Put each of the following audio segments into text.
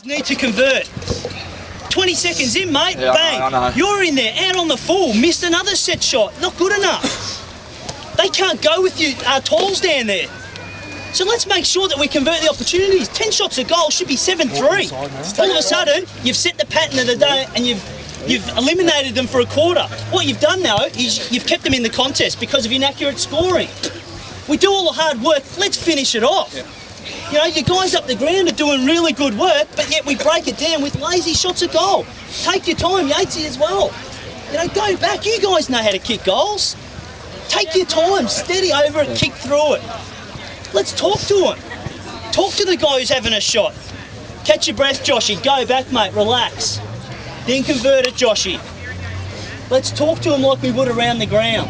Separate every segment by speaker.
Speaker 1: need to convert. 20 seconds in, mate,
Speaker 2: yeah,
Speaker 1: bang.
Speaker 2: I know.
Speaker 1: You're in there, out on the full, missed another set shot, not good enough. They can't go with you, tolls down there. So let's make sure that we convert the opportunities. 10 shots a goal should be 7-3. All of a sudden, you've set the pattern of the day and you've eliminated them for a quarter. What you've done now is you've kept them in the contest because of inaccurate scoring. We do all the hard work, let's finish it off. You know, your guys up the ground are doing really good work, but yet we break it down with lazy shots a goal. Take your time, Yatesy as well. You know, go back, you guys know how to kick goals. Take your time, steady over it, kick through it. Let's talk to him. Talk to the guy who's having a shot. Catch your breath, Joshy. Go back, mate. Relax. Then convert it, Joshy. Let's talk to him like we would around the ground.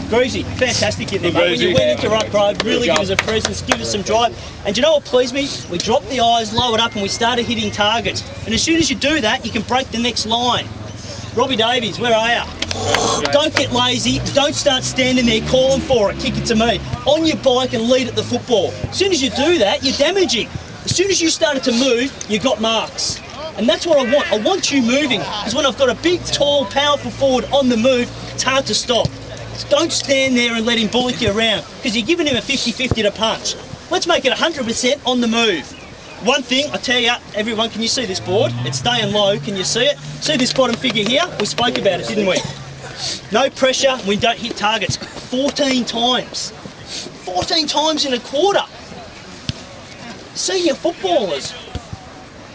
Speaker 1: Greasy, fantastic in there, mate. When you went into ruck road, really give us a presence, give us some drive. And do you know what pleased me? We dropped the eyes, lowered up, and we started hitting targets. And as soon as you do that, you can break the next line. Robbie Davies, where are you? Don't get lazy. Don't start standing there calling for it. Kick it to me. On your bike and lead at the football. As soon as you do that, you're damaging. As soon as you started to move, you got marks. And that's what I want. I want you moving. Because when I've got a big, tall, powerful forward on the move, it's hard to stop. Don't stand there and let him bullock you around. Because you're giving him a 50-50 to punch. Let's make it 100% on the move. One thing, I tell you, everyone, can you see this board? It's staying low, can you see it? See this bottom figure here? We spoke about it, didn't we? No pressure, we don't hit targets. 14 times. 14 times in a quarter. Senior footballers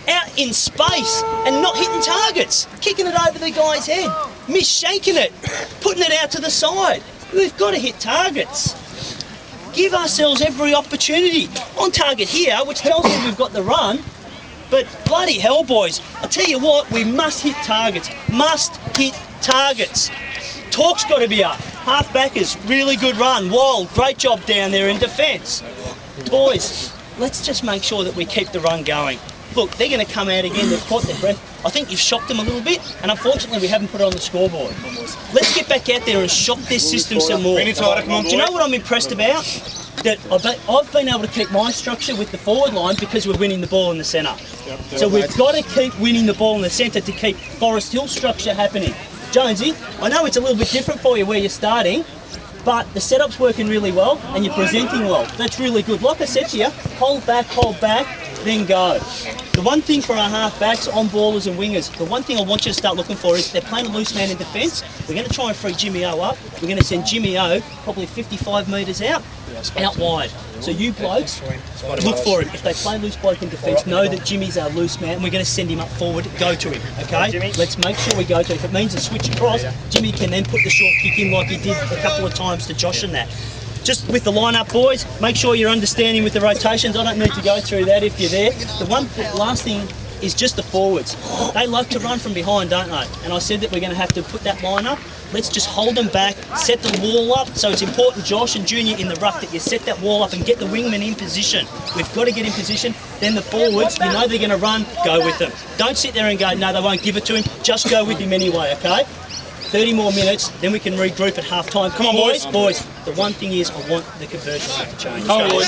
Speaker 1: out in space and not hitting targets. Kicking it over the guy's head. Mis-shaking it. Putting it out to the side. We've got to hit targets. Give ourselves every opportunity. On target here, which tells me we've got the run, but bloody hell, boys, I tell you what, we must hit targets. Must hit targets. Talk's got to be up. Half-backers, really good run. Wild, great job down there in defence. Boys, let's just make sure that we keep the run going. Look, they're going to come out again, they've caught their breath. I think you've shocked them a little bit, and unfortunately we haven't put it on the scoreboard. Let's get back out there and shock their system some more. Do you know what I'm impressed about? That I've been able to keep my structure with the forward line because we're winning the ball in the centre. So we've got to keep winning the ball in the centre to keep Forest Hill structure happening. Jonesy, I know it's a little bit different for you where you're starting, but the setup's working really well and you're presenting well. That's really good. Like I said to you, hold back, then go. The one thing for our half-backs, on-ballers and wingers, the one thing I want you to start looking for is they're playing a loose man in defence. We're going to try and free Jimmy O up. We're going to send Jimmy O probably 55 metres out wide. So you blokes, look for him. If they play loose bloke in defence, know that Jimmy's our loose man and we're going to send him up forward, go to him, okay? Let's make sure we go to him. If it means a switch across, Jimmy can then put the short kick in like he did a couple of times to Josh and that. Just with the line-up, boys, make sure you're understanding with the rotations. I don't need to go through that if you're there. The last thing is just the forwards. They like to run from behind, don't they? And I said that we're going to have to put that line up. Let's just hold them back, set the wall up. So it's important, Josh and Junior in the ruck, that you set that wall up and get the wingman in position. We've got to get in position. Then the forwards, you know they're going to run, go with them. Don't sit there and go, no, they won't give it to him. Just go with him anyway, okay? 30 more minutes, then we can regroup at half-time. Come on, boys. Boys, the one thing is I want the conversion rate to change.
Speaker 2: Come on, boys.